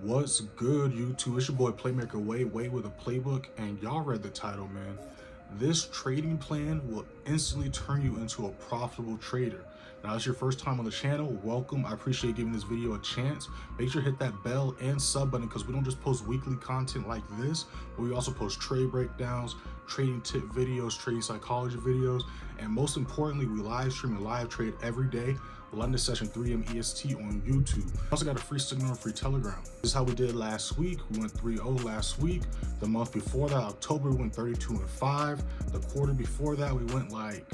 What's good, YouTube? It's your boy Playmaker Way with a playbook, and y'all read the title, man. This trading plan will instantly turn you into a profitable trader. Now, it's your first time on the channel, welcome. I appreciate giving this video a chance. Make sure to hit that bell and sub button because we don't just post weekly content like this, but we also post trade breakdowns, trading tip videos, trading psychology videos, and most importantly, we live stream and live trade every day, London session 3 a.m. EST on YouTube. We also got a free signal and free Telegram. This is how we did last week. We went 3-0 last week. The month before that, October, we went 32-5. The quarter before that, we went like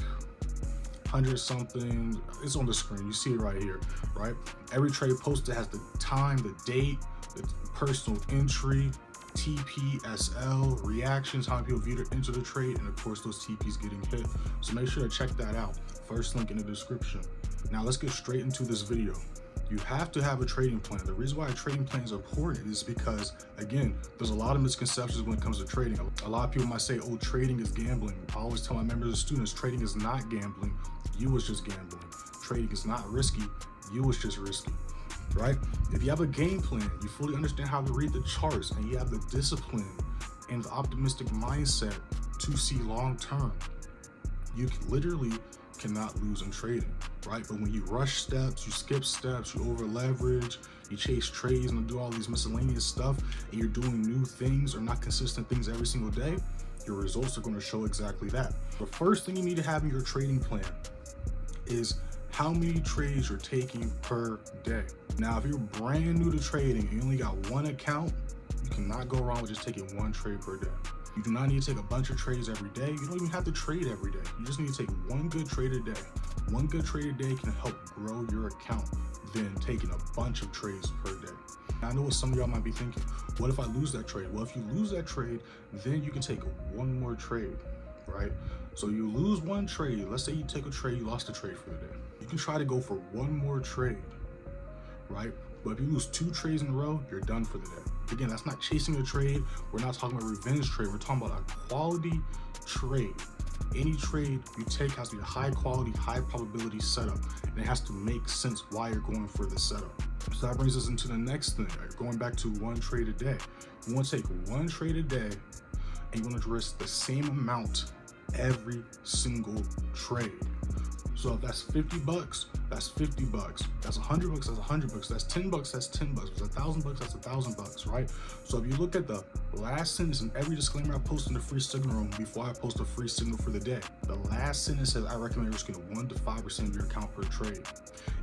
100 something. It's on the screen. You see it right here, right? Every trade posted has the time, the date, the personal entry, TP, SL, reactions, how many people viewed it into the trade, and of course those TPs getting hit. So make sure to check that out. First link in the description. Now let's get straight into this video. You have to have a trading plan. The reason why a trading plan is important is because, again, there's a lot of misconceptions when it comes to trading. A lot of people might say, oh, trading is gambling. I always tell my members and students, trading is not gambling. You was just gambling. Trading is not risky. You was just risky, right? If you have a game plan, you fully understand how to read the charts, and you have the discipline and the optimistic mindset to see long term, you literally cannot lose in trading, right? But when you rush steps, you skip steps, you over leverage, you chase trades and do all these miscellaneous stuff, and you're doing new things or not consistent things every single day, your results are going to show exactly that. The first thing you need to have in your trading plan is how many trades you're taking per day. Now, if you're brand new to trading and you only got one account, you cannot go wrong with just taking one trade per day. You do not need to take a bunch of trades every day. You don't even have to trade every day. You just need to take one good trade a day. One good trade a day can help grow your account than taking a bunch of trades per day. Now, I know what some of y'all might be thinking. What if I lose that trade? Well, if you lose that trade, then you can take one more trade, right? So you lose one trade. Let's say you take a trade, you lost the trade for the day. You can try to go for one more trade, right? But if you lose 2 trades in a row, you're done for the day. Again, that's not chasing a trade. We're not talking about revenge trade. We're talking about a quality trade. Any trade you take has to be a high quality, high probability setup, and it has to make sense why you're going for the setup. So that brings us into the next thing, right? Going back to one trade a day. You want to take one trade a day, and you want to risk the same amount every single trade. So if that's 50 bucks, that's 50 bucks. That's 100 bucks, that's 100 bucks. That's 10 bucks, that's 10 bucks. If it's 1,000 bucks, that's 1,000 bucks, right? So if you look at the last sentence in every disclaimer I post in the free signal room before I post a free signal for the day, the last sentence says I recommend risking 1 to 5% of your account per trade.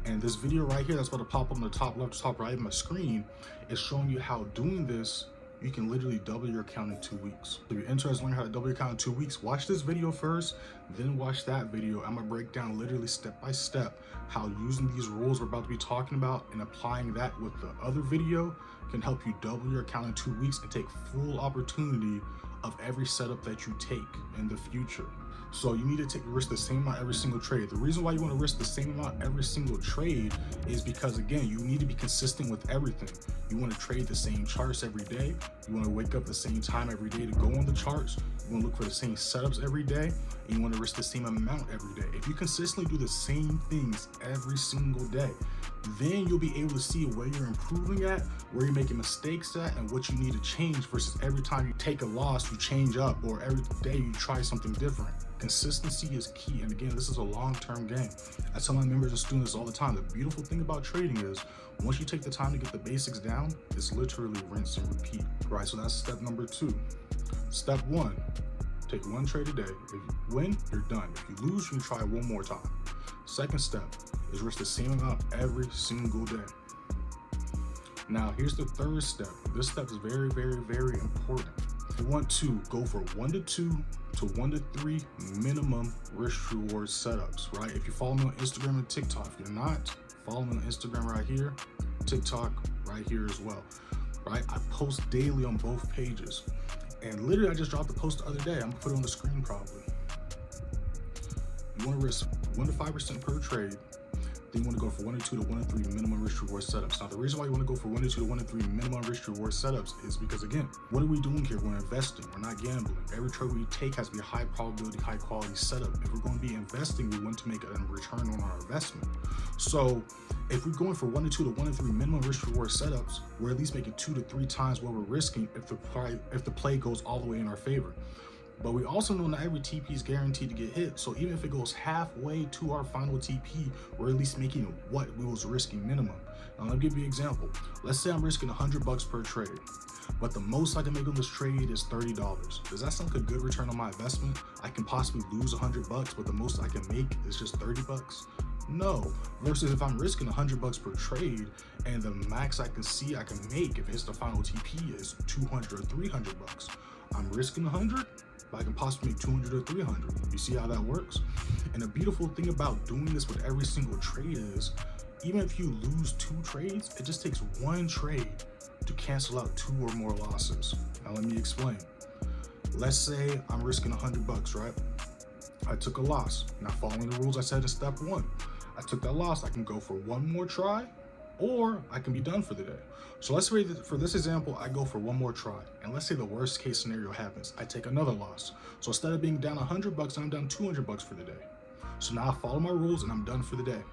And this video right here that's about to pop up on the top left, top right of my screen is showing you how doing this, you can literally double your account in 2 weeks. If you're interested in learning how to double your account in 2 weeks, watch this video first, then watch that video. I'm gonna break down literally step by step how using these rules we're about to be talking about and applying that with the other video can help you double your account in 2 weeks and take full opportunity of every setup that you take in the future. So you need to take risk the same amount every single trade. The reason why you want to risk the same amount every single trade is because, again, you need to be consistent with everything. You want to trade the same charts every day. You want to wake up the same time every day to go on the charts. You want to look for the same setups every day, and you want to risk the same amount every day. If you consistently do the same things every single day, then you'll be able to see where you're improving at, where you're making mistakes at, and what you need to change versus every time you take a loss, you change up, or every day you try something different. Consistency is key, and again, this is a long-term game. I tell my members and students all the time, the beautiful thing about trading is once you take the time to get the basics down, it's literally rinse and repeat, right? So that's step number 2. Step 1, take one trade a day. If you win, you're done. If you lose, you can try one more time. Second step is risk the same amount every single day. Now, here's the third step. This step is very, very, very important. You want to go for 1 to 2 to 1 to 3 minimum risk reward setups, right? If you follow me on Instagram and TikTok, if you're not, follow me on Instagram right here, TikTok right here as well, right? I post daily on both pages, and literally I just dropped the post the other day. I'm gonna put it on the screen probably. You want to risk 1 to 5% per trade, then you want to go for 1 to 2 to 1 to 3 minimum risk reward setups. Now, the reason why you want to go for 1 to 2 to 1 to 3 minimum risk reward setups is because, again, what are we doing here? We're investing. We're not gambling. Every trade we take has to be a high probability, high quality setup. If we're going to be investing, we want to make a return on our investment. So if we're going for 1 to 2 to 1 to 3 minimum risk reward setups, we're at least making 2 to 3 times what we're risking if the play goes all the way in our favor. But we also know not every TP is guaranteed to get hit. So even if it goes halfway to our final TP, we're at least making what we was risking minimum. Now let me give you an example. Let's say I'm risking $100 per trade, but the most I can make on this trade is $30. Does that sound like a good return on my investment? I can possibly lose $100, but the most I can make is just $30. No. Versus if I'm risking $100 per trade and the max I can see I can make if it's the final TP is $200 or $300. I'm risking 100, but I can possibly make 200 or 300. You see how that works? And the beautiful thing about doing this with every single trade is, even if you lose 2 trades, it just takes 1 trade to cancel out 2 or more losses. Now let me explain. Let's say I'm risking $100, right? I took a loss. Now following the rules I said in step 1, I took that loss. I can go for 1 more try, or I can be done for the day. So let's say for this example, I go for 1 more try. And let's say the worst case scenario happens. I take another loss. So instead of being down $100, I'm down $200 for the day. So now I follow my rules and I'm done for the day.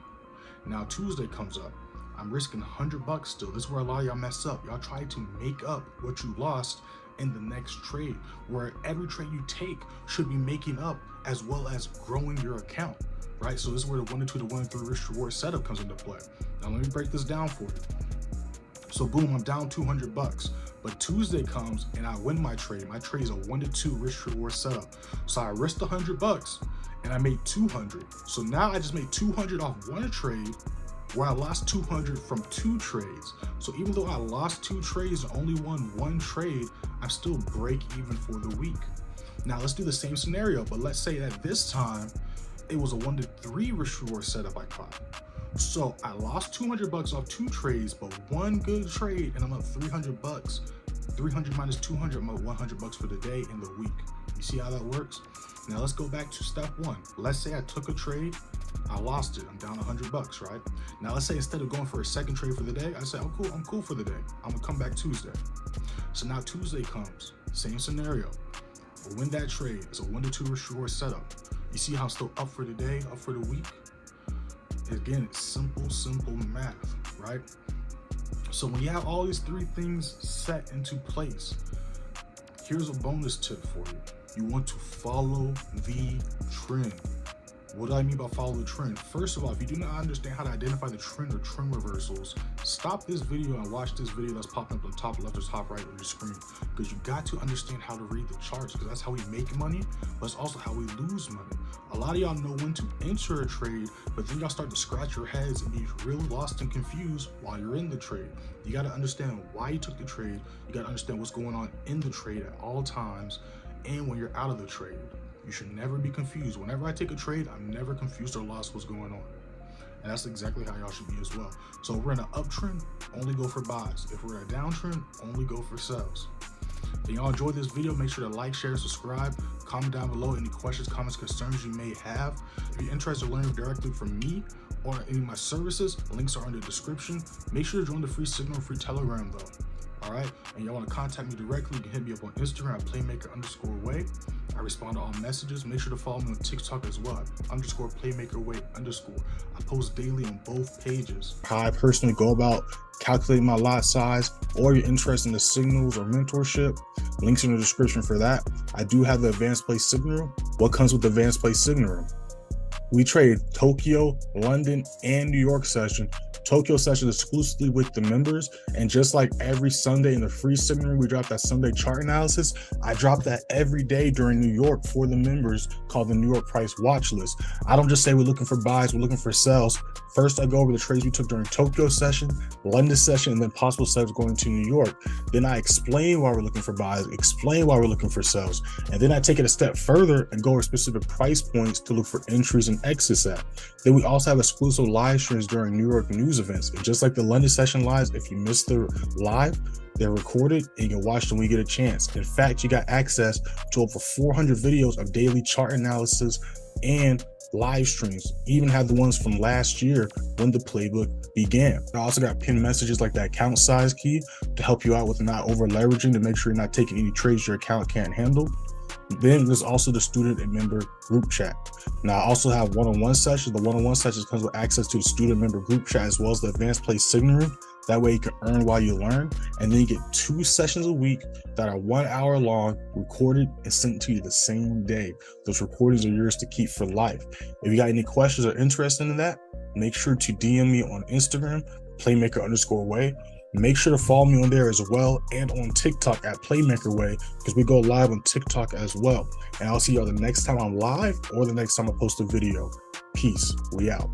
Now Tuesday comes up. I'm risking $100 still. This is where a lot of y'all mess up. Y'all try to make up what you lost in the next trade, where every trade you take should be making up as well as growing your account, right? So this is where the 1 to 2 to 1 to 3 risk reward setup comes into play. Now let me break this down for you. So boom, I'm down $200, but Tuesday comes and I win my trade. My trade is a 1 to 2 risk reward setup. So I risked $100 and I made 200. So now I just made 200 off 1 trade, where I lost 200 from 2 trades. So even though I lost 2 trades and only won 1 trade, I'm still break even for the week. Now let's do the same scenario, but let's say that this time it was a 1 to 3 risk reward setup I caught. So I lost $200 off 2 trades, but 1 good trade and I'm up $300. 300 minus 200, I'm up $100 for the day and the week. You see how that works? Now let's go back to step 1. Let's say I took a trade, I lost it, I'm down $100, right? Now let's say instead of going for a second trade for the day, I say, oh cool, I'm cool for the day. I'm gonna come back Tuesday. So now Tuesday comes, same scenario. I win that trade, it's a 1 to 2 risk reward setup. You see how I'm still up for the day, up for the week? Again, it's simple math, right? So when you have all these 3 things set into place, here's a bonus tip for you. You want to follow the trend. What do I mean by follow the trend? First of all, if you do not understand how to identify the trend or trend reversals, stop this video and watch this video that's popping up on the top left or top right of your screen, because you got to understand how to read the charts, because that's how we make money, but it's also how we lose money. A lot of y'all know when to enter a trade, but then y'all start to scratch your heads and be really lost and confused while you're in the trade. You got to understand why you took the trade. You got to understand what's going on in the trade at all times, and when you're out of the trade. You should never be confused. Whenever I take a trade, I'm never confused or lost what's going on. And that's exactly how y'all should be as well. So if we're in an uptrend, only go for buys. If we're in a downtrend, only go for sells. If y'all enjoyed this video, make sure to like, share, subscribe, comment down below any questions, comments, concerns you may have. If you're interested in learning directly from me or any of my services, links are in the description. Make sure to join the free Signal, free Telegram though. All right, and y'all want to contact me directly, you can hit me up on Instagram at playmaker_way. I respond to all messages. Make sure to follow me on TikTok as well, _playmakerway_. I post daily on both pages. How I personally go about calculating my lot size, or you're interested in the signals or mentorship, links in the description for that. I do have the advanced play signal room. What comes with the advanced play signal room? We trade Tokyo, London, and New York session. Tokyo session exclusively with the members, and just like every Sunday in the free signal room, we drop that Sunday chart analysis. I drop that every day during New York for the members, called the New York price watch list. I don't just say we're looking for buys, we're looking for sells. First, I go over the trades we took during Tokyo session, London session, and then possible sells going to New York. Then I explain why we're looking for buys, explain why we're looking for sells, and then I take it a step further and go over specific price points to look for entries and exits at. Then we also have exclusive live streams during New York news events. And just like the London session lives, if you missed the live, They're recorded and you can watch them when you get a chance. In fact, you got access to over 400 videos of daily chart analysis and live streams. Even have the ones from last year when the playbook began. I also got pinned messages like that account size key to help you out with not over leveraging, to make sure you're not taking any trades your account can't handle. Then there's also the student and member group chat. Now I also have one-on-one sessions. The one-on-one sessions comes with access to the student member group chat as well as the advanced play signaling. That way you can earn while you learn. And then you get 2 sessions a week that are 1 hour long, recorded and sent to you the same day. Those recordings are yours to keep for life. If you got any questions or interested in that, make sure to DM me on Instagram, playmaker_way. Make sure to follow me on there as well, and on TikTok at playmakerway, because we go live on TikTok as well. And I'll see y'all the next time I'm live or the next time I post a video. Peace. We out.